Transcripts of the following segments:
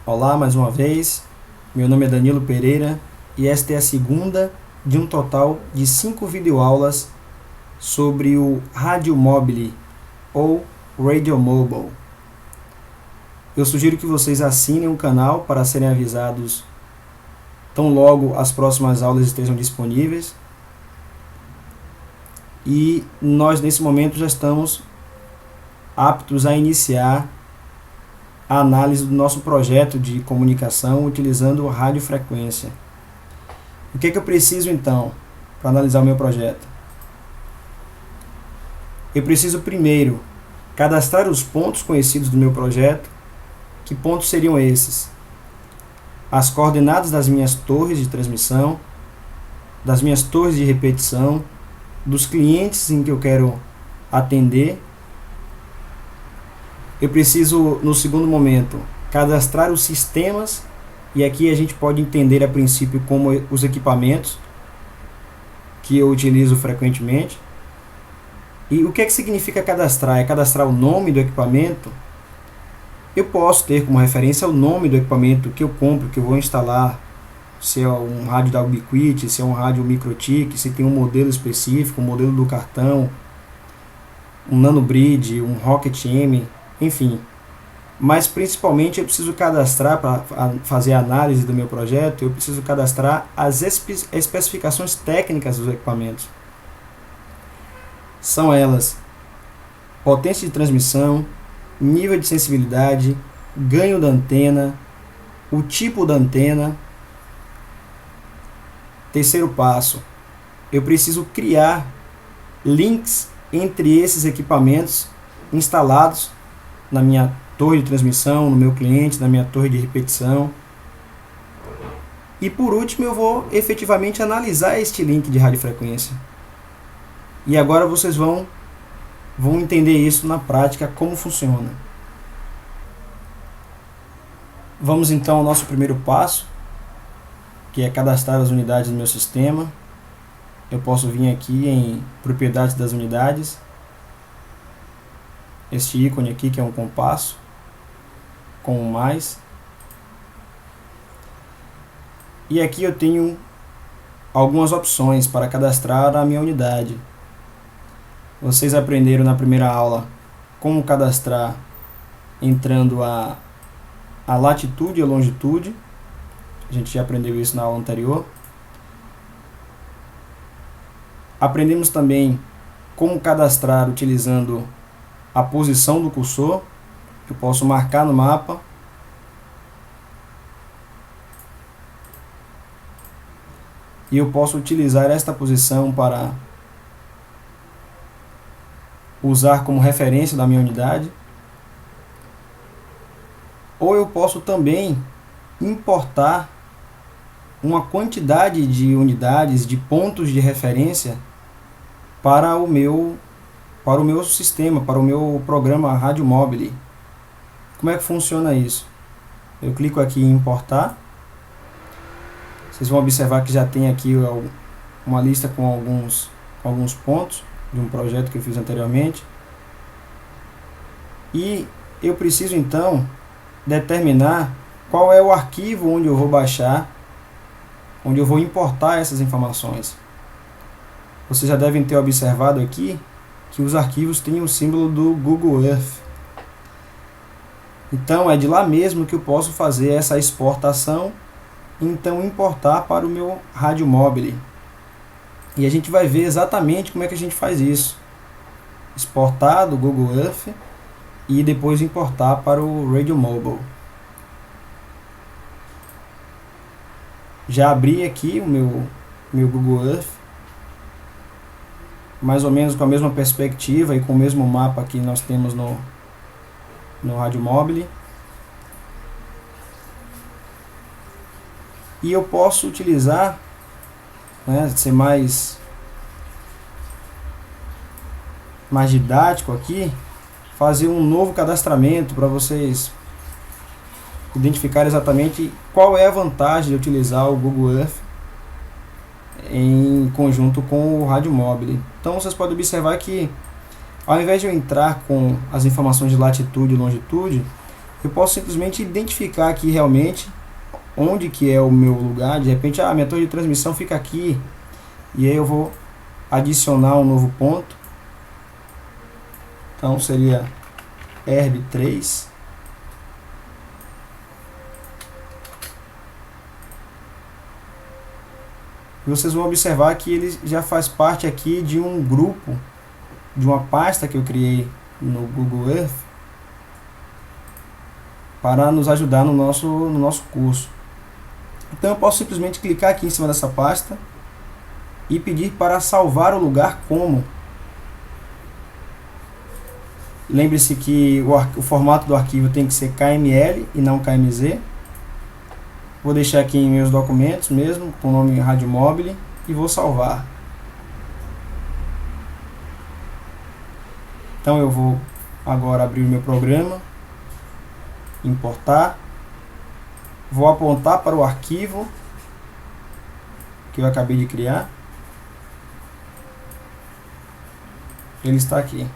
Olá mais uma vez, meu nome é Danilo Pereira e esta é a segunda de um total de 5 videoaulas sobre o Rádio Mobile ou Radio Mobile. Eu sugiro que vocês assinem o canal para serem avisados tão logo as próximas aulas estejam disponíveis. E nós nesse momento já estamos aptos a iniciar a análise do nosso projeto de comunicação utilizando radiofrequência. O que é que eu preciso então para analisar o meu projeto? Eu preciso primeiro cadastrar os pontos conhecidos do meu projeto. Que pontos seriam esses? As coordenadas das minhas torres de transmissão, das minhas torres de repetição, dos clientes em que eu quero atender. Eu preciso, no segundo momento, cadastrar os sistemas, e aqui a gente pode entender a princípio como os equipamentos que eu utilizo frequentemente. E o que é que significa cadastrar? É cadastrar o nome do equipamento. Eu posso ter como referência o nome do equipamento que eu compro, que eu vou instalar, se é um rádio da Ubiquiti, se é um rádio Microtik, se tem um modelo específico, um modelo do cartão, um Nanobridge, um Rocket M, enfim. Mas principalmente eu preciso cadastrar, para fazer a análise do meu projeto, eu preciso cadastrar as especificações técnicas dos equipamentos. São elas: potência de transmissão, nível de sensibilidade, ganho da antena, o tipo da antena. Terceiro passo, eu preciso criar links entre esses equipamentos instalados na minha torre de transmissão, no meu cliente, na minha torre de repetição. E por último, eu vou efetivamente analisar este link de radiofrequência. E agora vocês vão entender isso na prática, como funciona. Vamos então ao nosso primeiro passo, que é cadastrar as unidades do meu sistema. Eu posso vir aqui em propriedades das unidades, este ícone aqui que é um compasso com um mais, e aqui eu tenho algumas opções para cadastrar a minha unidade. Vocês aprenderam na primeira aula como cadastrar entrando a latitude e a longitude. A gente já aprendeu isso na aula anterior. Aprendemos também como cadastrar utilizando a posição do cursor. Eu posso marcar no mapa e eu posso utilizar esta posição para usar como referência da minha unidade. Ou eu posso também importar uma quantidade de unidades, de pontos de referência para o meu sistema, para o meu programa Rádio Mobile. Como é que funciona isso? Eu clico aqui em importar. Vocês vão observar que já tem aqui uma lista com alguns pontos de um projeto que eu fiz anteriormente. E eu preciso então determinar qual é o arquivo onde eu vou baixar, onde eu vou importar essas informações. Vocês já devem ter observado aqui que os arquivos têm o símbolo do Google Earth. Então é de lá mesmo que eu posso fazer essa exportação e então importar para o meu Rádio Mobile. E a gente vai ver exatamente como é que a gente faz isso. Exportar do Google Earth e depois importar para o Radio Mobile. Já abri aqui o meu Google Earth, mais ou menos com a mesma perspectiva e com o mesmo mapa que nós temos no Rádio Mobile. E eu posso utilizar, ser mais didático aqui, fazer um novo cadastramento para vocês identificar exatamente qual é a vantagem de utilizar o Google Earth em conjunto com o Rádio Mobile. Então vocês podem observar que ao invés de eu entrar com as informações de latitude e longitude, eu posso simplesmente identificar aqui realmente onde que é o meu lugar. De repente, minha torre de transmissão fica aqui, e aí eu vou adicionar um novo ponto. Então seria ERB3. E vocês vão observar que ele já faz parte aqui de um grupo, de uma pasta que eu criei no Google Earth para nos ajudar no nosso curso. Então eu posso simplesmente clicar aqui em cima dessa pasta e pedir para salvar o lugar como. Lembre-se que o formato do arquivo tem que ser KML e não KMZ. Vou deixar aqui em meus documentos mesmo, com o nome Rádio Mobile, e vou salvar. Então eu vou agora abrir o meu programa, importar, vou apontar para o arquivo que eu acabei de criar. Ele está aqui.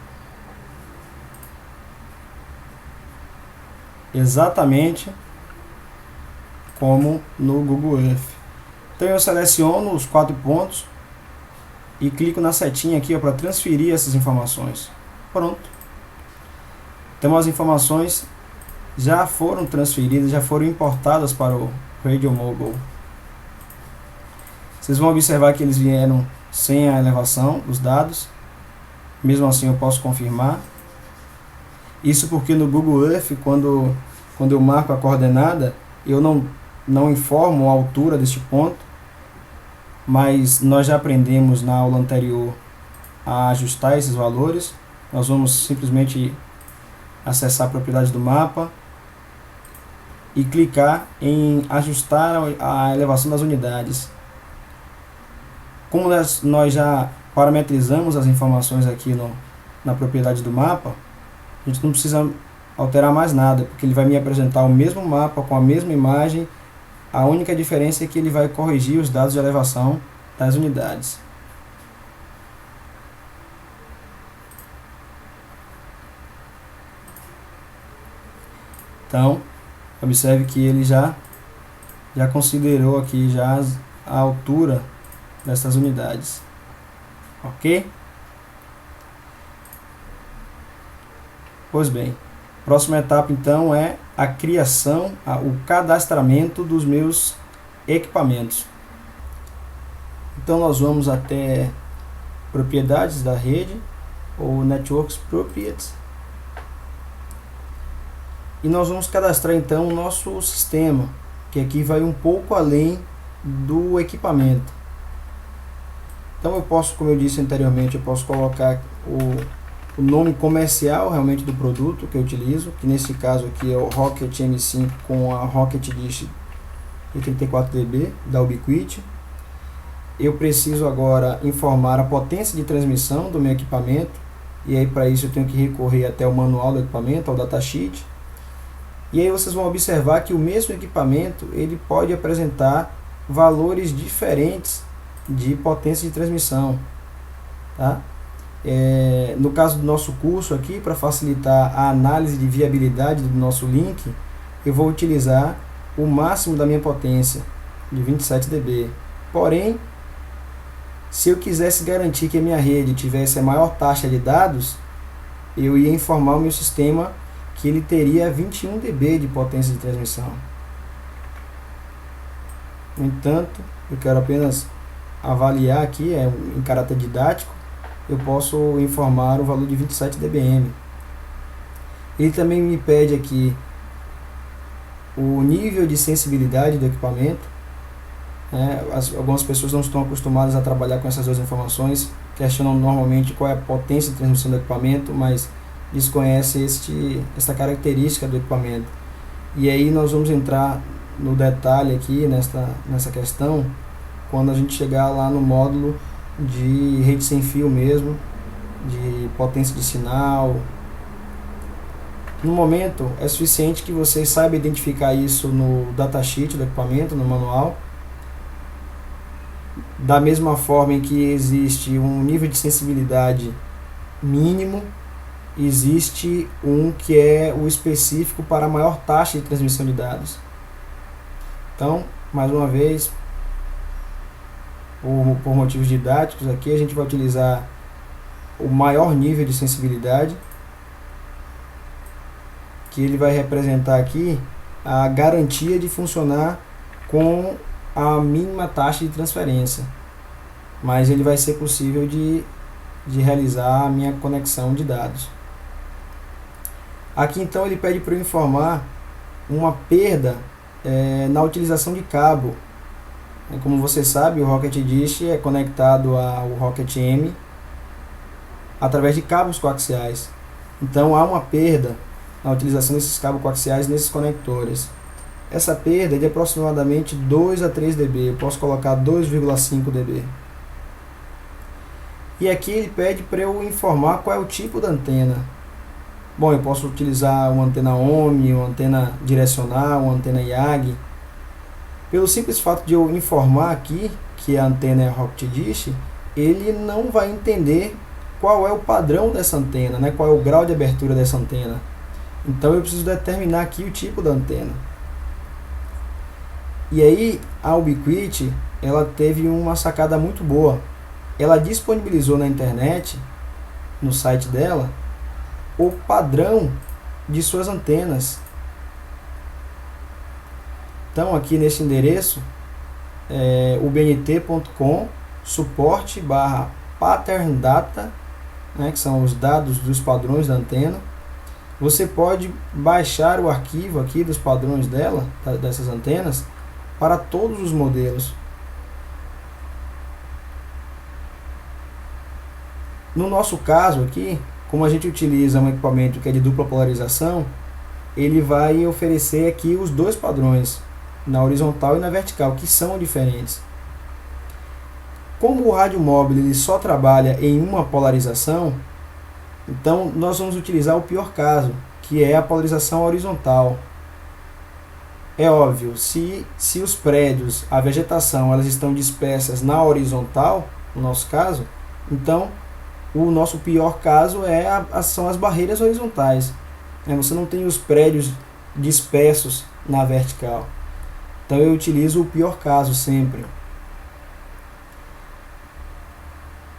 Exatamente como no Google Earth. Então eu seleciono os 4 pontos e clico na setinha aqui para transferir essas informações. Pronto. Então as informações já foram transferidas, já foram importadas para o Radio Mobile. Vocês vão observar que eles vieram sem a elevação dos dados. Mesmo assim eu posso confirmar. Isso porque no Google Earth, quando eu marco a coordenada, eu não informo a altura deste ponto, mas nós já aprendemos na aula anterior a ajustar esses valores. Nós vamos simplesmente acessar a propriedade do mapa e clicar em ajustar a elevação das unidades. Como nós já parametrizamos as informações aqui na propriedade do mapa, a gente não precisa alterar mais nada, porque ele vai me apresentar o mesmo mapa com a mesma imagem. A única diferença é que ele vai corrigir os dados de elevação das unidades. Então, observe que ele já considerou aqui já a altura dessas unidades. Ok? Pois bem, próxima etapa então é a criação, o cadastramento dos meus equipamentos. Então nós vamos até propriedades da rede, ou Networks Properties, e nós vamos cadastrar então o nosso sistema, que aqui vai um pouco além do equipamento. Então eu posso, como eu disse anteriormente, eu posso colocar o nome comercial realmente do produto que eu utilizo, que nesse caso aqui é o Rocket M5 com a Rocket Dish de 34 dB da Ubiquiti. Eu preciso agora informar a potência de transmissão do meu equipamento, e aí para isso eu tenho que recorrer até o manual do equipamento, ao datasheet. E aí vocês vão observar que o mesmo equipamento ele pode apresentar valores diferentes de potência de transmissão, tá? No caso do nosso curso aqui, para facilitar a análise de viabilidade do nosso link, eu vou utilizar o máximo da minha potência, de 27 dB. Porém, se eu quisesse garantir que a minha rede tivesse a maior taxa de dados, eu ia informar o meu sistema que ele teria 21 dB de potência de transmissão. No entanto, eu quero apenas avaliar aqui, em caráter didático, eu posso informar o valor de 27 dBm. Ele também me pede aqui o nível de sensibilidade do equipamento. Algumas pessoas não estão acostumadas a trabalhar com essas duas informações, questionam normalmente qual é a potência de transmissão do equipamento, mas desconhece esta característica do equipamento. E aí nós vamos entrar no detalhe aqui nessa questão quando a gente chegar lá no módulo de rede sem fio mesmo, de potência de sinal. No momento é suficiente que você saiba identificar isso no datasheet do equipamento, no manual. Da mesma forma em que existe um nível de sensibilidade mínimo, existe um que é o específico para a maior taxa de transmissão de dados. Então, mais uma vez, por motivos didáticos aqui, a gente vai utilizar o maior nível de sensibilidade, que ele vai representar aqui a garantia de funcionar com a mínima taxa de transferência, mas ele vai ser possível de realizar a minha conexão de dados. Aqui então ele pede para eu informar uma perda na utilização de cabo. Como você sabe, o Rocket Dish é conectado ao Rocket M através de cabos coaxiais. Então há uma perda na utilização desses cabos coaxiais nesses conectores. Essa perda é de aproximadamente 2 a 3 dB, eu posso colocar 2,5 dB. E aqui ele pede para eu informar qual é o tipo da antena. Bom, eu posso utilizar uma antena Omni, uma antena direcional, uma antena IAG. Pelo simples fato de eu informar aqui que a antena é Rocket Dish, ele não vai entender qual é o padrão dessa antena, né? Qual é o grau de abertura dessa antena. Então eu preciso determinar aqui o tipo da antena. E aí a Ubiquiti, ela teve uma sacada muito boa. Ela disponibilizou na internet, no site dela, o padrão de suas antenas. Então aqui nesse endereço, ubnt.com, suporte/pattern data, né, que são os dados dos padrões da antena. Você pode baixar o arquivo aqui dos padrões dela, dessas antenas, para todos os modelos. No nosso caso aqui, como a gente utiliza um equipamento que é de dupla polarização, ele vai oferecer aqui os dois padrões, na horizontal e na vertical, que são diferentes. Como o rádio móvel ele só trabalha em uma polarização, então nós vamos utilizar o pior caso, que é a polarização horizontal. É óbvio, se os prédios, a vegetação, elas estão dispersas na horizontal, no nosso caso, então o nosso pior caso são as barreiras horizontais. Você não tem os prédios dispersos na vertical. Então eu utilizo o pior caso sempre.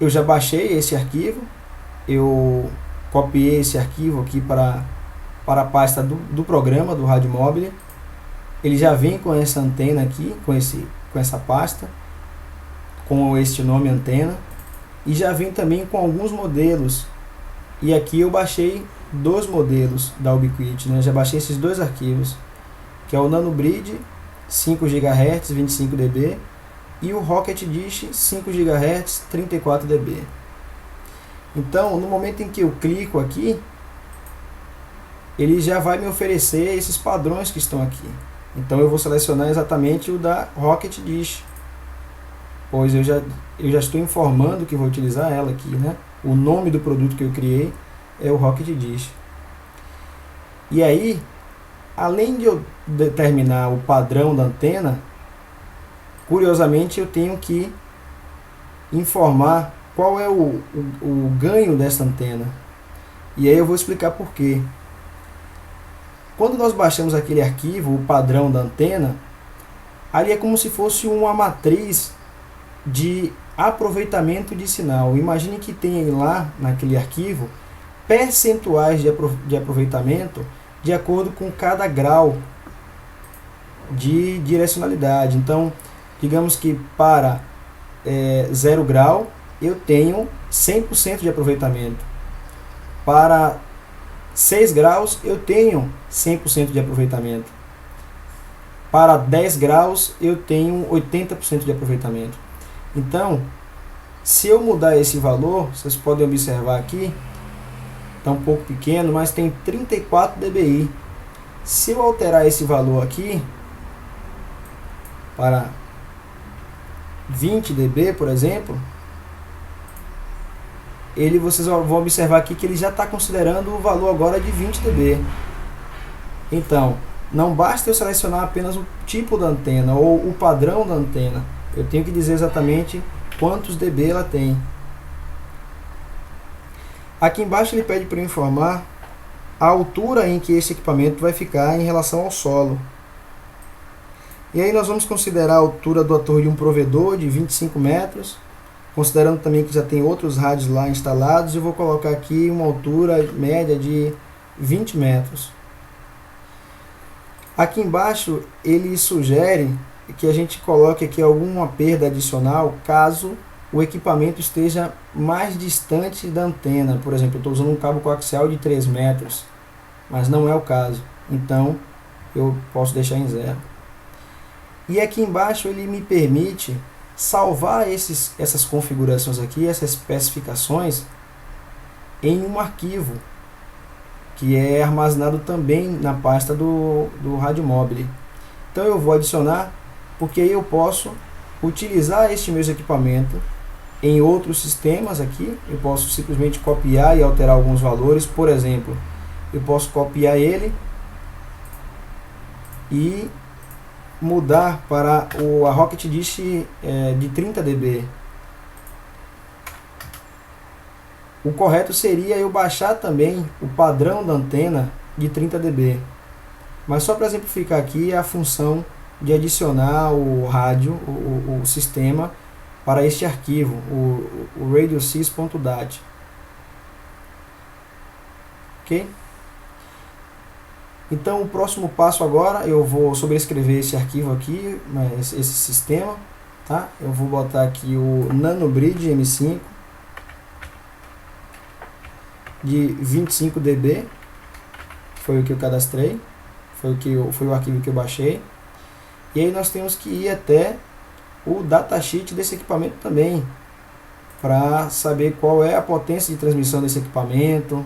Eu já baixei esse arquivo, eu copiei esse arquivo aqui para a pasta do programa do Rádio Móvel. Ele já vem com essa antena aqui, com essa pasta, com este nome antena, e já vem também com alguns modelos. E aqui eu baixei dois modelos da Ubiquiti, né? Já baixei esses dois arquivos, que é o NanoBridge 5 GHz 25 dB e o Rocket Dish 5 GHz 34 dB. Então, no momento em que eu clico aqui, ele já vai me oferecer esses padrões que estão aqui. Então eu vou selecionar exatamente o da Rocket Dish, pois eu já estou informando que vou utilizar ela aqui, né? O nome do produto que eu criei é o Rocket Dish. E aí, além de eu determinar o padrão da antena, curiosamente eu tenho que informar qual é o ganho dessa antena. E aí eu vou explicar por quê. Quando nós baixamos aquele arquivo, o padrão da antena, ali é como se fosse uma matriz de aproveitamento de sinal. Imagine que tem lá naquele arquivo percentuais de aproveitamento de acordo com cada grau de direcionalidade. Então, digamos que para 0 grau eu tenho 100% de aproveitamento. Para 6 graus eu tenho 100% de aproveitamento. Para 10 graus eu tenho 80% de aproveitamento. Então, se eu mudar esse valor, vocês podem observar aqui, está um pouco pequeno, mas tem 34 dBi. Se eu alterar esse valor aqui para 20 dB, por exemplo, vocês vão observar aqui que ele já está considerando o valor agora de 20 dB. Então, não basta eu selecionar apenas o tipo da antena ou o padrão da antena. Eu tenho que dizer exatamente quantos dB ela tem. Aqui embaixo ele pede para eu informar a altura em que esse equipamento vai ficar em relação ao solo. E aí nós vamos considerar a altura da torre de um provedor de 25 metros, considerando também que já tem outros rádios lá instalados, eu vou colocar aqui uma altura média de 20 metros. Aqui embaixo ele sugere que a gente coloque aqui alguma perda adicional caso o equipamento esteja mais distante da antena. Por exemplo, eu estou usando um cabo coaxial de 3 metros, mas não é o caso, então eu posso deixar em 0. E aqui embaixo ele me permite salvar essas configurações aqui, essas especificações, em um arquivo que é armazenado também na pasta do Rádio Mobile. Então eu vou adicionar, porque aí eu posso utilizar este meu equipamento em outros sistemas aqui. Eu posso simplesmente copiar e alterar alguns valores. Por exemplo, eu posso copiar ele e mudar para a Rocket Dish de 30 dB. O correto seria eu baixar também o padrão da antena de 30 dB. Mas só para exemplificar aqui a função de adicionar o rádio, o sistema, para este arquivo, o radiosys.dat. Ok? Então o próximo passo agora, eu vou sobrescrever esse arquivo aqui, esse sistema, tá? Eu vou botar aqui o NanoBridge M5 de 25 dB, foi o que eu cadastrei, foi o arquivo que eu baixei. E aí nós temos que ir até o datasheet desse equipamento também, para saber qual é a potência de transmissão desse equipamento.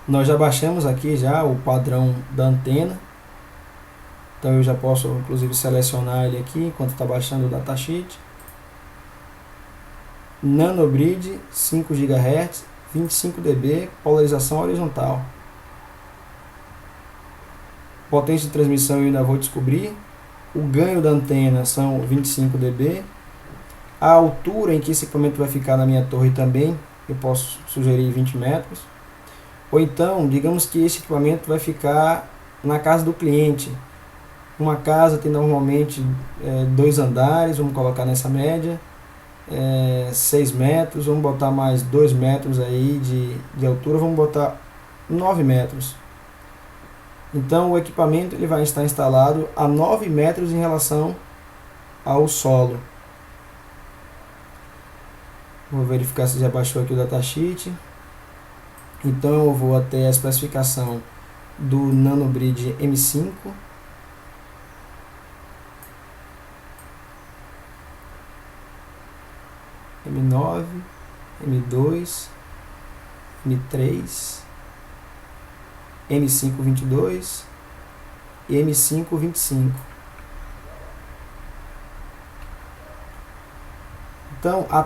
Nós já baixamos aqui já o padrão da antena, então eu já posso inclusive selecionar ele aqui enquanto está baixando o datasheet. NanoBridge 5 GHz, 25 dB, polarização horizontal. Potência de transmissão eu ainda vou descobrir. O ganho da antena são 25 dB. A altura em que esse equipamento vai ficar na minha torre também, eu posso sugerir 20 metros. Ou então, digamos que esse equipamento vai ficar na casa do cliente. Uma casa tem normalmente 2 andares, vamos colocar nessa média, 6 metros, vamos botar mais 2 metros aí de altura, vamos botar 9 metros. Então o equipamento ele vai estar instalado a 9 metros em relação ao solo. Vou verificar se já baixou aqui o datasheet. Então eu vou até a especificação do NanoBridge M5. M9, M2, M3, M5 22 e M5 25. Então a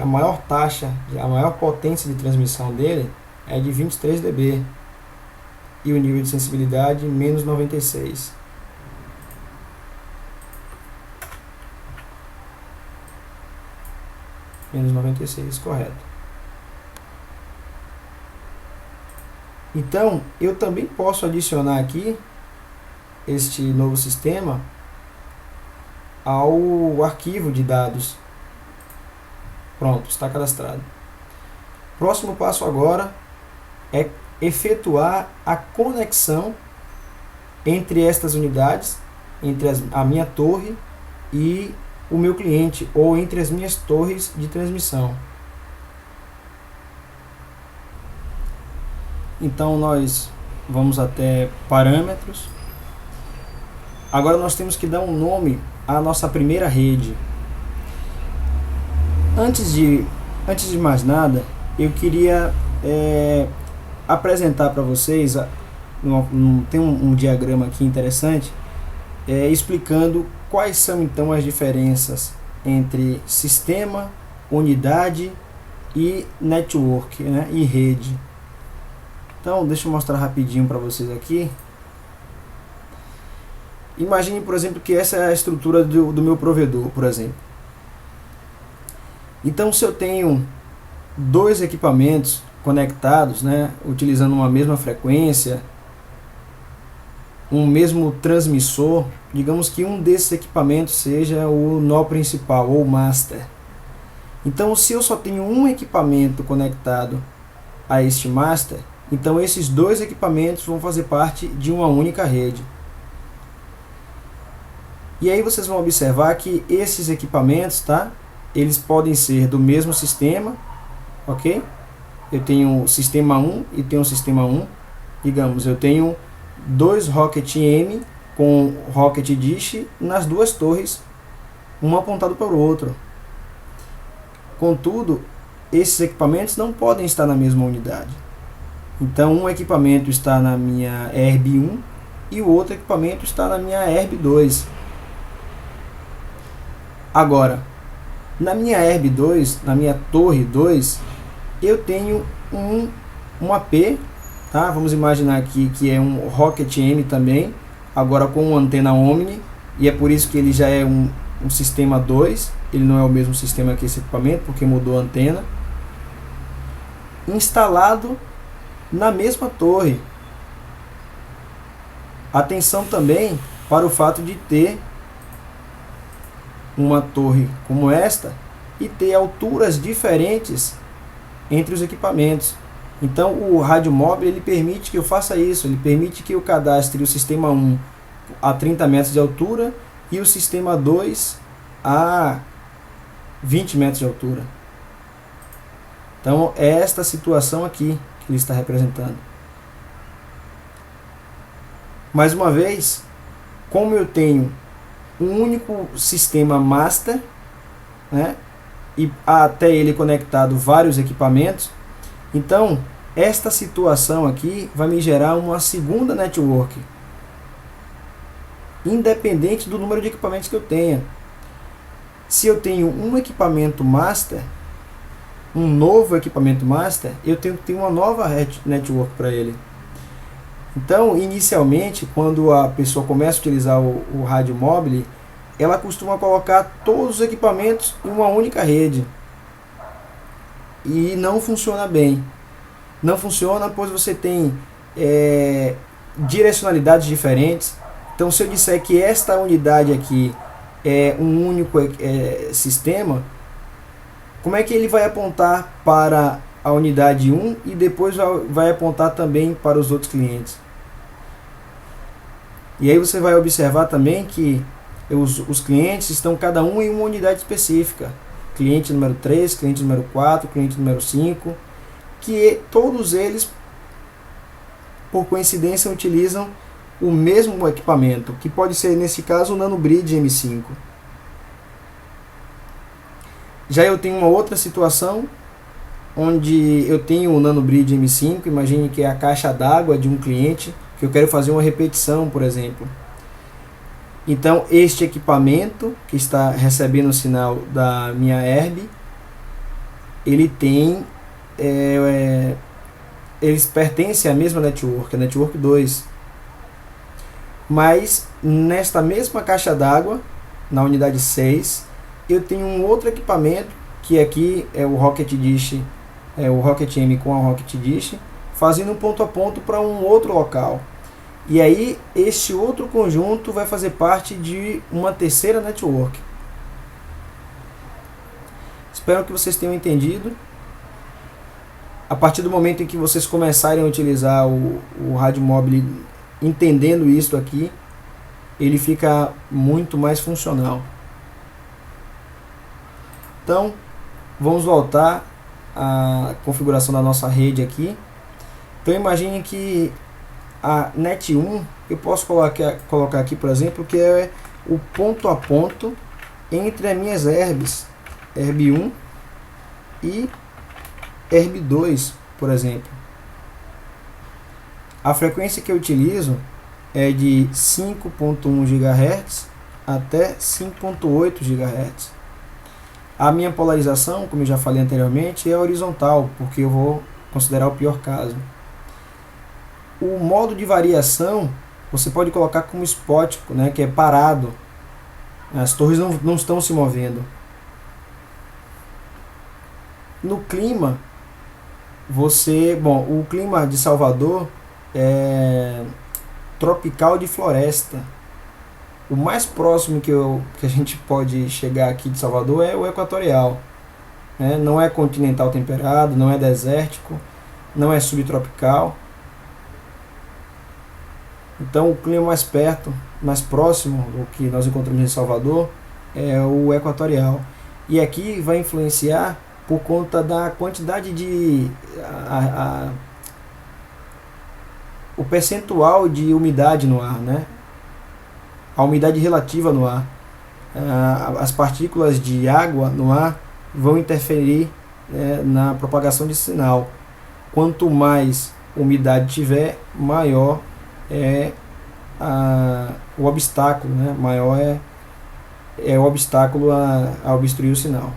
maior potência de transmissão dele é de 23 dB e o nível de sensibilidade menos 96. Menos 96, correto. Então, eu também posso adicionar aqui este novo sistema ao arquivo de dados. Pronto, está cadastrado. Próximo passo agora é efetuar a conexão entre estas unidades, entre a minha torre e o meu cliente, ou entre as minhas torres de transmissão. Então nós vamos até parâmetros. Agora nós temos que dar um nome à nossa primeira rede. Antes de mais nada, eu queria apresentar para vocês, tem um diagrama aqui interessante, explicando quais são então as diferenças entre sistema, unidade e network, né, e rede. Então deixa eu mostrar rapidinho para vocês aqui. Imagine, por exemplo, que essa é a estrutura do meu provedor, por exemplo. Então, se eu tenho dois equipamentos conectados, né, utilizando uma mesma frequência, um mesmo transmissor, digamos que um desses equipamentos seja o nó principal ou master. Então, se eu só tenho um equipamento conectado a este master, então esses dois equipamentos vão fazer parte de uma única rede. E aí vocês vão observar que esses equipamentos, tá? Eles podem ser do mesmo sistema, ok? Eu tenho o sistema 1 e tenho o sistema 1. Digamos, eu tenho dois Rocket M com Rocket Dish nas duas torres, um apontado para o outro. Contudo, esses equipamentos não podem estar na mesma unidade. Então, um equipamento está na minha ERB1 e o outro equipamento está na minha ERB2. Agora, na minha ERB2, na minha torre 2, eu tenho um AP, tá? Vamos imaginar aqui que é um Rocket M também, agora com uma antena Omni, e é por isso que ele já é um sistema 2, ele não é o mesmo sistema que esse equipamento, porque mudou a antena, instalado na mesma torre. Atenção também para o fato de ter uma torre como esta e ter alturas diferentes entre os equipamentos. Então o rádio móvel ele permite que eu faça isso, ele permite que eu cadastre o sistema 1 a 30 metros de altura e o sistema 2 a 20 metros de altura. Então é esta situação aqui que ele está representando. Mais uma vez, como eu tenho um único sistema master, né, e até ele conectado vários equipamentos, então esta situação aqui vai me gerar uma segunda network, independente do número de equipamentos que eu tenha. Se eu tenho um equipamento master, um novo equipamento master, eu tenho que ter uma nova network para ele. Então, inicialmente, quando a pessoa começa a utilizar o rádio móvel, ela costuma colocar todos os equipamentos em uma única rede. E não funciona bem. Não funciona, pois você tem direcionalidades diferentes. Então, se eu disser que esta unidade aqui é um único sistema, como é que ele vai apontar para a unidade 1 e depois vai apontar também para os outros clientes? E aí você vai observar também que os clientes estão cada um em uma unidade específica. Cliente número 3, cliente número 4, cliente número 5, que todos eles, por coincidência, utilizam o mesmo equipamento, que pode ser, nesse caso, o NanoBridge M5. Já eu tenho uma outra situação, onde eu tenho o NanoBridge M5, imagine que é a caixa d'água de um cliente, que eu quero fazer uma repetição, por exemplo. Então, este equipamento que está recebendo o sinal da minha ERB, ele tem, eles pertencem à mesma network, a network 2. Mas, nesta mesma caixa d'água, na unidade 6, eu tenho um outro equipamento, que aqui é o Rocket Dish, o Rocket M com a Rocket Dish, fazendo um ponto a ponto para um outro local. E aí, este outro conjunto vai fazer parte de uma terceira network. Espero que vocês tenham entendido. A partir do momento em que vocês começarem a utilizar o rádio móvel entendendo isso aqui, ele fica muito mais funcional. Então, vamos voltar à configuração da nossa rede aqui. Então, imagine que a net 1, eu posso colocar aqui, por exemplo, que é o ponto a ponto entre as minhas ERBs, ERB1 e ERB2, por exemplo. A frequência que eu utilizo é de 5.1 GHz até 5.8 GHz. A minha polarização, como eu já falei anteriormente, é horizontal, porque eu vou considerar o pior caso. O modo de variação você pode colocar como spótico, né, que é parado. As torres não estão se movendo. No clima, o clima de Salvador é tropical de floresta. O mais próximo que a gente pode chegar aqui de Salvador é o equatorial. Né? Não é continental temperado, não é desértico, não é subtropical. Então o clima mais perto, mais próximo do que nós encontramos em Salvador é o equatorial. E aqui vai influenciar por conta da quantidade de o percentual de umidade no ar, né? A umidade relativa no ar. As partículas de água no ar vão interferir na propagação de sinal. Quanto mais umidade tiver, maior é o obstáculo, né? Maior é o obstáculo a obstruir o sinal.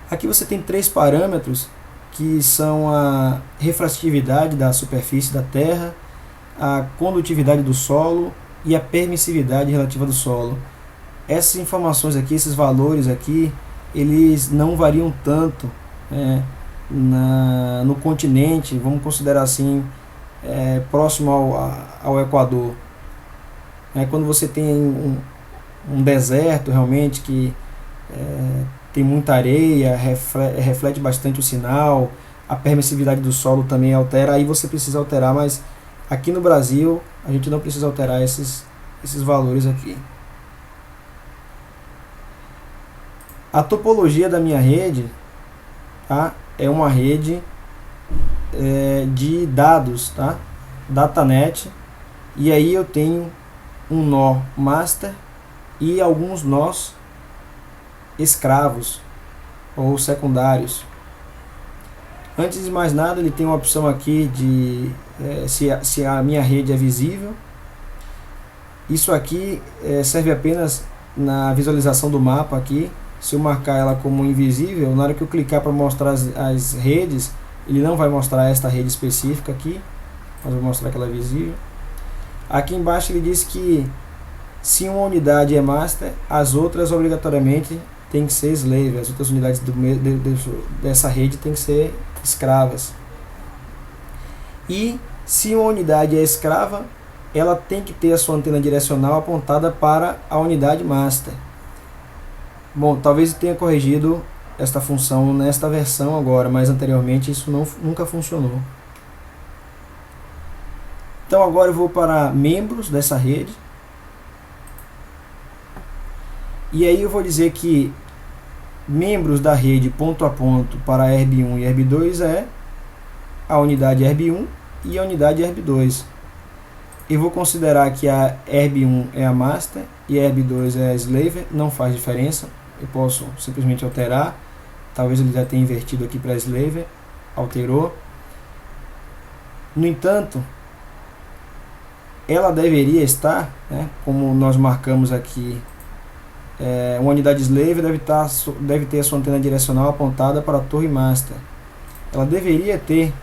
Aqui você tem 3 parâmetros que são a refratividade da superfície da Terra, a condutividade do solo e a permissividade relativa do solo. Essas informações aqui, esses valores aqui, eles não variam tanto no continente, vamos considerar assim, próximo ao Equador. Quando você tem um deserto realmente que tem muita areia, reflete bastante o sinal, a permissividade do solo também altera, aí você precisa alterar, mas aqui no Brasil a gente não precisa alterar esses valores aqui. A topologia da minha rede, tá? É uma rede de dados, tá? Datanet, e aí eu tenho um nó master e alguns nós escravos ou secundários. Antes de mais nada, ele tem uma opção aqui de se a minha rede é visível. Isso aqui serve apenas na visualização do mapa aqui. Se eu marcar ela como invisível, na hora que eu clicar para mostrar as redes, ele não vai mostrar esta rede específica aqui, mas vai mostrar que ela é visível. Aqui embaixo ele diz que se uma unidade é master, as outras obrigatoriamente tem que ser slave, as outras unidades dessa rede tem que ser escravas. E se uma unidade é escrava, ela tem que ter a sua antena direcional apontada para a unidade master. Bom, talvez tenha corrigido esta função nesta versão agora, mas anteriormente isso nunca funcionou. Então agora eu vou para membros dessa rede. E aí eu vou dizer que membros da rede ponto a ponto para ERB1 e ERB2 é a unidade ERB1 e a unidade ERB2. Eu vou considerar que a ERB1 é a master e a ERB2 é a slave, não faz diferença. Eu posso simplesmente alterar. Talvez ele já tenha invertido aqui para slave, alterou. No entanto, ela deveria estar, né, como nós marcamos aqui, uma unidade slave deve ter a sua antena direcional apontada para a torre master. Ela deveria ter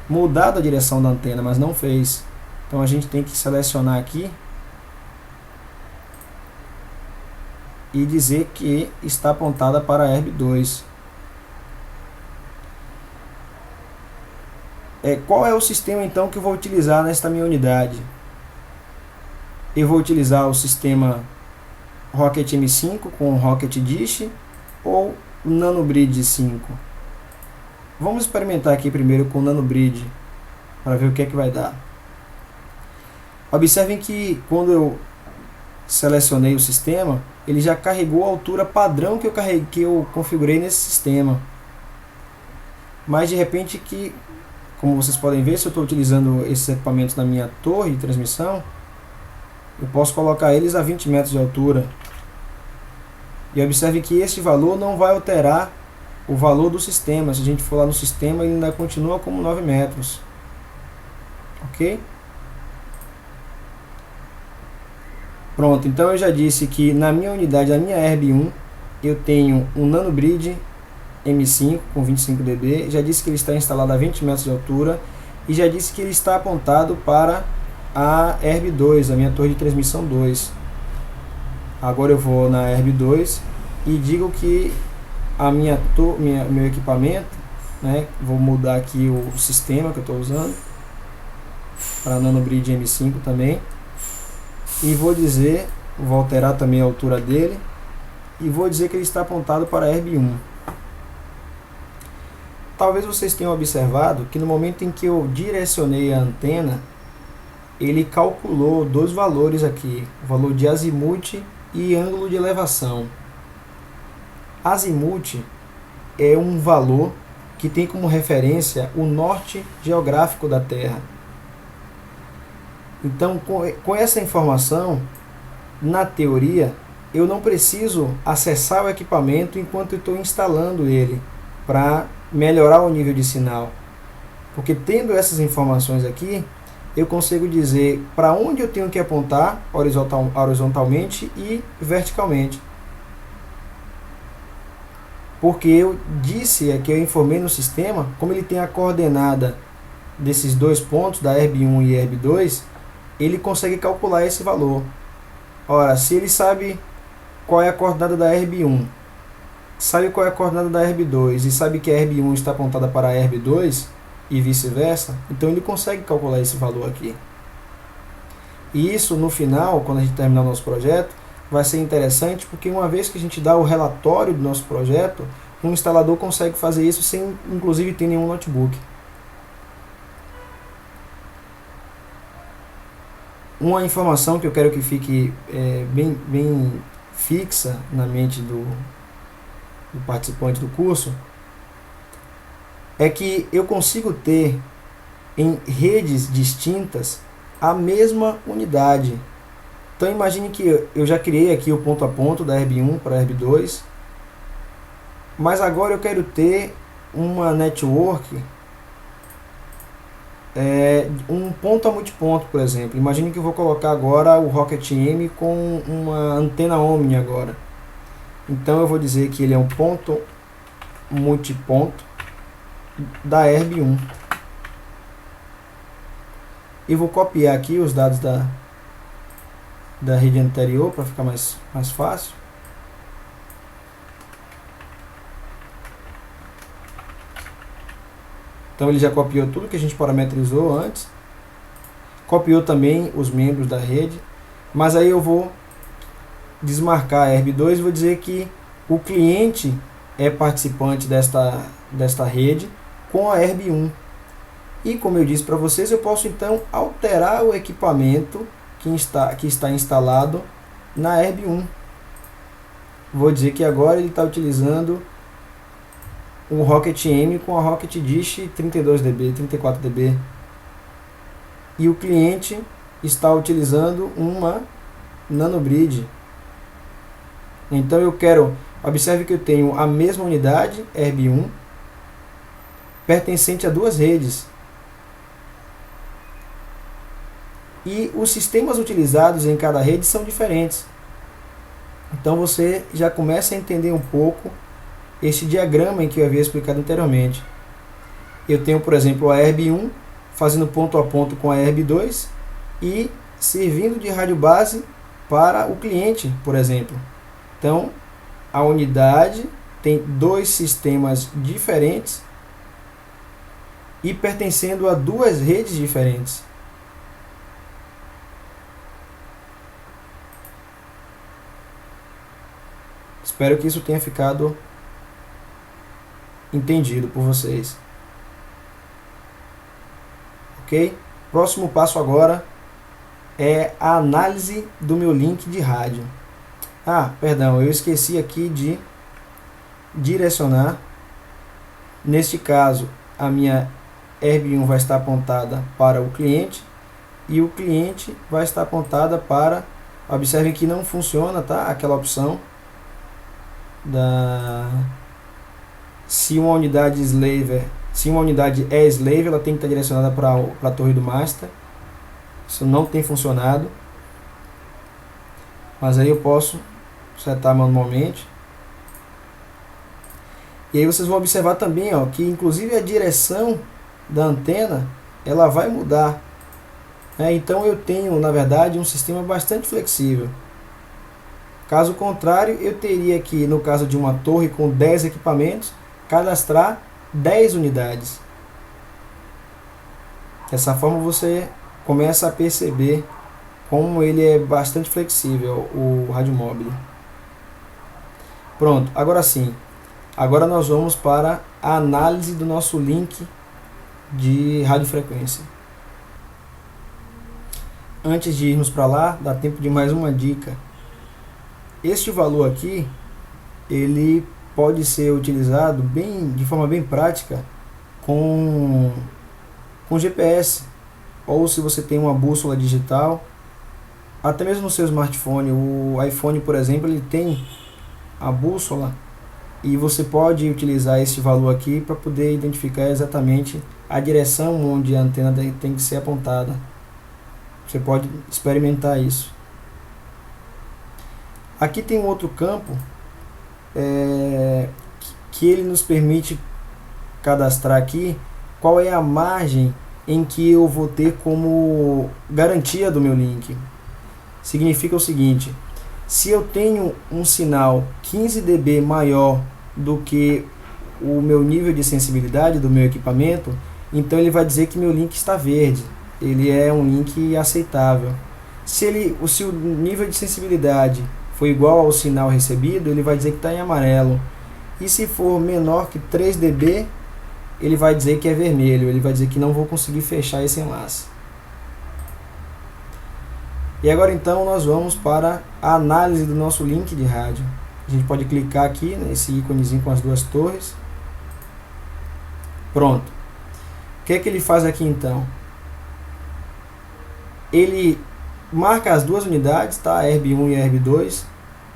mudado a direção da antena, mas não fez. Então a gente tem que selecionar aqui e dizer que está apontada para a ERB2. Qual é o sistema então que eu vou utilizar nesta minha unidade? Eu vou utilizar o sistema Rocket M5 com Rocket Dish ou NanoBridge 5. Vamos experimentar aqui primeiro com o NanoBridge para ver o que é que vai dar. Observem que quando eu selecionei o sistema, ele já carregou a altura padrão que eu configurei nesse sistema. Mas de repente, como vocês podem ver, se eu estou utilizando esses equipamentos na minha torre de transmissão, eu posso colocar eles a 20 metros de altura. E observe que este valor não vai alterar o valor do sistema. Se a gente for lá no sistema, ele ainda continua como 9 metros. Ok? Pronto, então eu já disse que na minha unidade, na minha ERB1, eu tenho um NanoBridge M5 com 25 dB. Já disse que ele está instalado a 20 metros de altura. E já disse que ele está apontado para a ERB2, a minha torre de transmissão 2. Agora eu vou na ERB2 e digo que a meu equipamento, né, vou mudar aqui o sistema que eu estou usando para Nanobridge M5 também, e vou alterar também a altura dele, e vou dizer que ele está apontado para a ERB1. Talvez vocês tenham observado que no momento em que eu direcionei a antena, ele calculou dois valores aqui, o valor de azimuth e ângulo de elevação. Azimuth é um valor que tem como referência o norte geográfico da Terra. Então, com essa informação, na teoria, eu não preciso acessar o equipamento enquanto estou instalando ele para melhorar o nível de sinal. Porque tendo essas informações aqui, eu consigo dizer para onde eu tenho que apontar horizontalmente e verticalmente. Porque eu disse que eu informei no sistema, como ele tem a coordenada desses dois pontos, da ERB1 e ERB2, ele consegue calcular esse valor. Ora, se ele sabe qual é a coordenada da ERB1, sabe qual é a coordenada da ERB2 e sabe que a ERB1 está apontada para a ERB2 e vice-versa, então ele consegue calcular esse valor aqui. E isso no final, quando a gente terminar o nosso projeto, vai ser interessante, porque uma vez que a gente dá o relatório do nosso projeto, um instalador consegue fazer isso sem inclusive ter nenhum notebook. Uma informação que eu quero que fique bem fixa na mente do participante do curso é que eu consigo ter em redes distintas a mesma unidade. Então imagine que eu já criei aqui o ponto a ponto da ERB1 para a ERB2, mas agora eu quero ter uma network, um ponto a multiponto, por exemplo. Imagine que eu vou colocar agora o Rocket M com uma antena Omni agora. Então eu vou dizer que ele é um ponto multiponto da ERB1. E vou copiar aqui os dados da rede anterior para ficar mais fácil. Então ele já copiou tudo que a gente parametrizou antes. Copiou também os membros da rede. Mas aí eu vou desmarcar a ERB2 e vou dizer que o cliente é participante desta rede com a ERB1. E como eu disse para vocês, eu posso então alterar o equipamento que está instalado na ERB1. Vou dizer que agora ele está utilizando um Rocket M com a Rocket Dish 32 dB, 34 dB. E o cliente está utilizando uma Nanobridge. Então observe que eu tenho a mesma unidade, ERB1, pertencente a duas redes. E os sistemas utilizados em cada rede são diferentes. Então você já começa a entender um pouco este diagrama em que eu havia explicado anteriormente. Eu tenho, por exemplo, a ERB1 fazendo ponto a ponto com a ERB2 e servindo de rádio base para o cliente, por exemplo. Então, a unidade tem dois sistemas diferentes e pertencendo a duas redes diferentes. Espero que isso tenha ficado entendido por vocês. Ok? Próximo passo agora é a análise do meu link de rádio. Perdão, eu esqueci aqui de direcionar. Neste caso, a minha ERB1 vai estar apontada para o cliente e o cliente vai estar apontada para... Observem que não funciona, tá? Aquela opção se uma unidade é slave, ela tem que estar direcionada para a torre do master. Isso não tem funcionado, mas aí eu posso setar manualmente. E aí vocês vão observar também, que inclusive a direção da antena ela vai mudar. Então eu tenho, na verdade, um sistema bastante flexível. Caso contrário, eu teria que, no caso de uma torre com 10 equipamentos, cadastrar 10 unidades. Dessa forma você começa a perceber como ele é bastante flexível, o rádio móvel. Pronto, agora sim. Agora nós vamos para a análise do nosso link de radiofrequência. Antes de irmos para lá, dá tempo de mais uma dica. Este valor aqui, ele pode ser utilizado de forma bem prática com GPS, ou se você tem uma bússola digital, até mesmo no seu smartphone. O iPhone, por exemplo, ele tem a bússola e você pode utilizar esse valor aqui para poder identificar exatamente a direção onde a antena tem que ser apontada. Você pode experimentar isso. Aqui tem um outro campo que ele nos permite cadastrar aqui qual é a margem em que eu vou ter como garantia do meu link. Significa o seguinte: se eu tenho um sinal 15 dB maior do que o meu nível de sensibilidade do meu equipamento, então ele vai dizer que meu link está verde, ele é um link aceitável. Se o nível de sensibilidade for igual ao sinal recebido, ele vai dizer que está em amarelo. E se for menor que 3 dB, ele vai dizer que é vermelho, ele vai dizer que não vou conseguir fechar esse enlace. E agora então nós vamos para a análise do nosso link de rádio. A gente pode clicar aqui nesse íconezinho com as duas torres. Pronto. O que é que ele faz aqui então? Ele marca as duas unidades, tá? ERB1 e ERB2,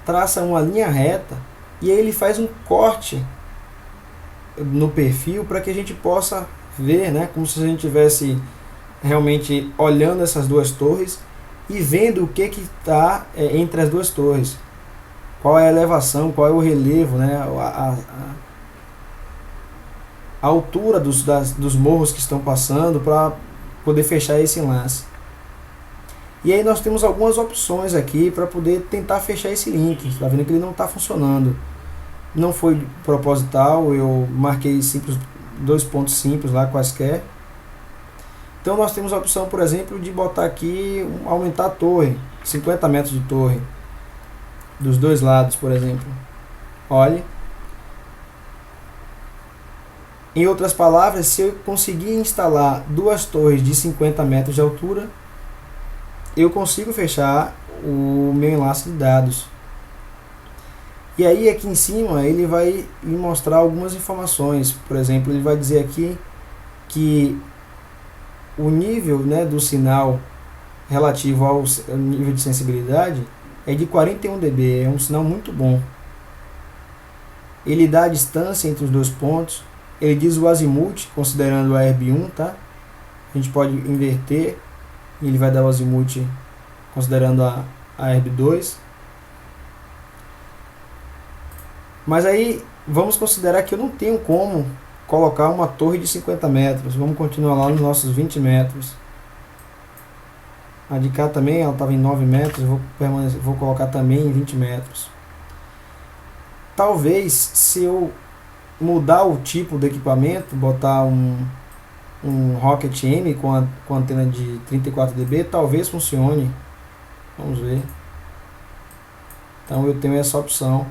traça uma linha reta e aí ele faz um corte no perfil para que a gente possa ver, né, como se a gente estivesse realmente olhando essas duas torres e vendo o que está entre as duas torres, qual é a elevação, qual é o relevo, né, a altura dos morros que estão passando, para poder fechar esse enlace. E aí nós temos algumas opções aqui para poder tentar fechar esse link. Está vendo que ele não está funcionando. Não foi proposital, eu marquei dois pontos simples lá quaisquer. Então nós temos a opção, por exemplo, de botar aqui, aumentar a torre, 50 metros de torre, dos dois lados, por exemplo. Olha. Em outras palavras, se eu conseguir instalar duas torres de 50 metros de altura, eu consigo fechar o meu enlace de dados. E aí aqui em cima ele vai me mostrar algumas informações. Por exemplo, ele vai dizer aqui que o nível, né, do sinal relativo ao nível de sensibilidade é de 41 dB, é um sinal muito bom. Ele dá a distância entre os dois pontos, ele diz o azimuth, considerando a ERB1, tá? A gente pode inverter, e ele vai dar o azimuth considerando a ERB2. Mas aí vamos considerar que eu não tenho como colocar uma torre de 50 metros. Vamos continuar lá nos nossos 20 metros. A de cá também, ela estava em 9 metros, vou colocar também em 20 metros. Talvez, se eu mudar o tipo do equipamento, botar um Rocket M com antena de 34 dB, talvez funcione. Vamos ver. Então eu tenho essa opção.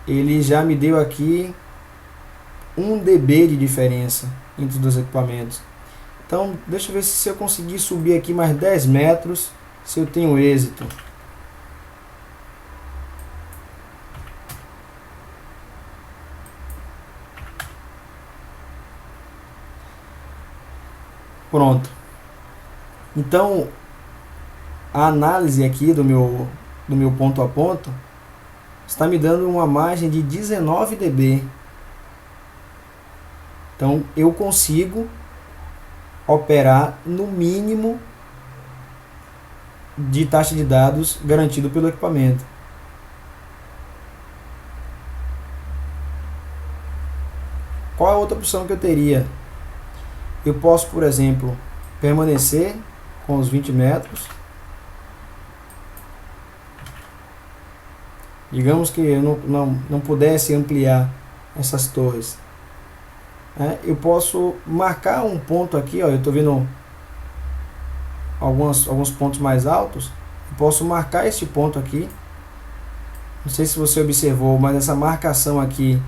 Ele já me deu aqui 1 dB de diferença entre os dois equipamentos. Então deixa eu ver se eu conseguir subir aqui mais 10 metros, se eu tenho êxito. Pronto. Então a análise aqui do meu ponto a ponto está me dando uma margem de 19 dB. Então eu consigo operar no mínimo de taxa de dados garantido pelo equipamento. Qual a outra opção que eu teria? Eu posso, por exemplo, permanecer com os 20 metros. Digamos que eu não pudesse ampliar essas torres. Eu posso marcar um ponto aqui, ó, eu estou vendo alguns pontos mais altos. Eu posso marcar este ponto aqui. Não sei se você observou, mas essa marcação aqui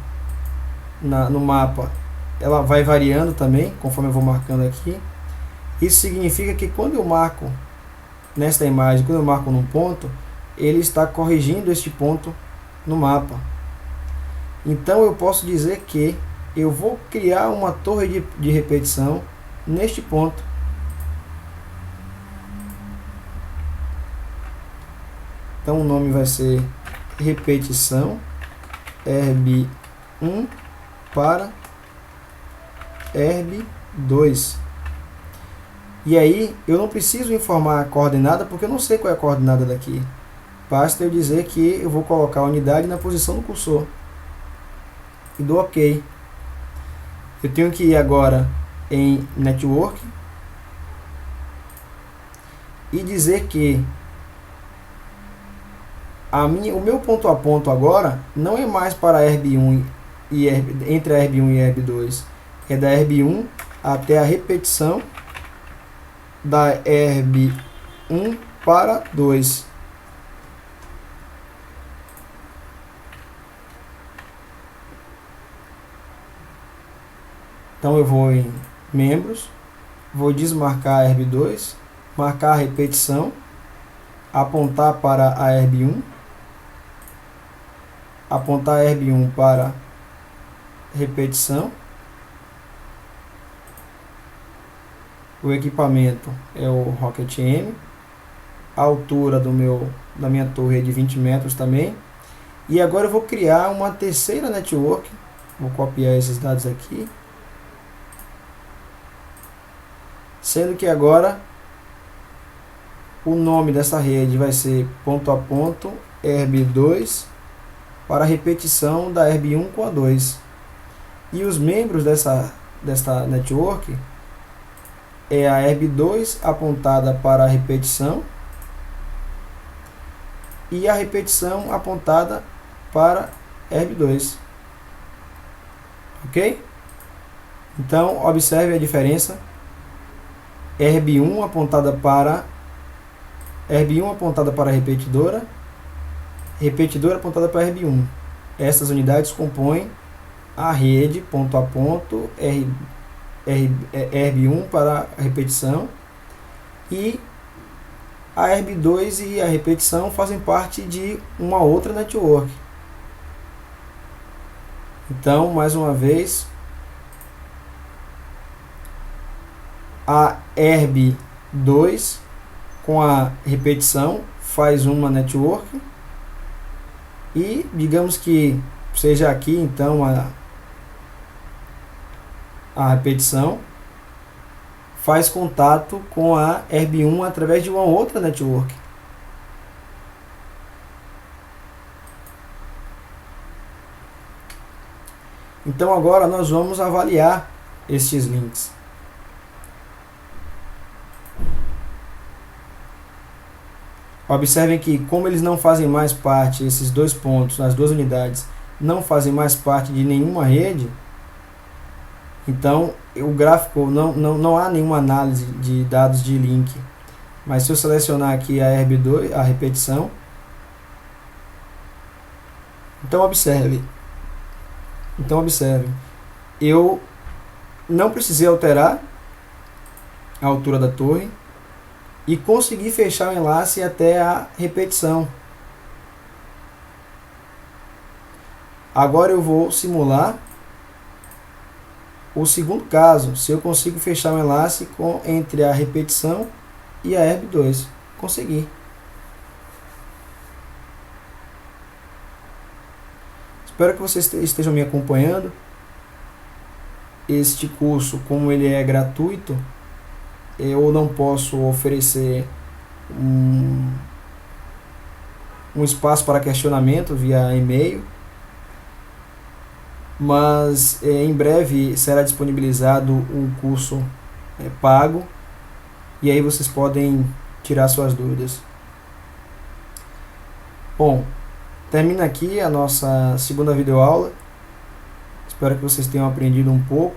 no mapa, ela vai variando também, conforme eu vou marcando aqui. Isso significa que quando eu marco nesta imagem, quando eu marco num ponto, ele está corrigindo este ponto no mapa. Então eu posso dizer que eu vou criar uma torre de repetição neste ponto. Então o nome vai ser repetição ERB1 para ERB2. E aí eu não preciso informar a coordenada, porque eu não sei qual é a coordenada daqui. Basta eu dizer que eu vou colocar a unidade na posição do cursor. E dou OK. Eu tenho que ir agora em Network e dizer que o meu ponto a ponto agora não é mais para a ERB1 e entre a ERB1 e a ERB2. É da ERB1 até a repetição da ERB1 para 2. Então eu vou em membros, vou desmarcar a ERB2, marcar a repetição, apontar para a ERB1, apontar a ERB1 para repetição. O equipamento é o Rocket M. A altura da minha torre é de 20 metros também. E agora eu vou criar uma terceira network. Vou copiar esses dados aqui. Sendo que agora o nome dessa rede vai ser ponto a ponto ERB2 para repetição da ERB1 com a 2. E os membros desta network é a ERB2 apontada para a repetição e a repetição apontada para ERB2. Ok? Então, observe a diferença. ERB1 apontada para a repetidora, repetidora apontada para ERB1. Essas unidades compõem a rede ponto a ponto ERB1 para a repetição, e a ERB2 e a repetição fazem parte de uma outra network. Então, mais uma vez, a ERB2 com a repetição faz uma network, e digamos que seja aqui então a repetição faz contato com a ERB1 através de uma outra network. Então agora nós vamos avaliar estes links. Observem que, como eles não fazem mais parte, esses dois pontos, as duas unidades, não fazem mais parte de nenhuma rede, então o gráfico não há nenhuma análise de dados de link. Mas se eu selecionar aqui a ERB2, a repetição, então observe, eu não precisei alterar a altura da torre e consegui fechar o enlace até a repetição. Agora eu vou simular o segundo caso, se eu consigo fechar o enlace entre a repetição e a ERB2. Consegui. Espero que vocês estejam me acompanhando. Este curso, como ele é gratuito, eu não posso oferecer um espaço para questionamento via e-mail, mas em breve será disponibilizado um curso pago, e aí vocês podem tirar suas dúvidas. Bom, termina aqui a nossa segunda videoaula. Espero que vocês tenham aprendido um pouco.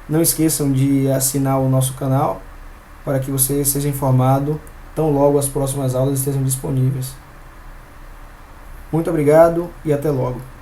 Não esqueçam de assinar o nosso canal para que você seja informado tão logo as próximas aulas estejam disponíveis. Muito obrigado e até logo.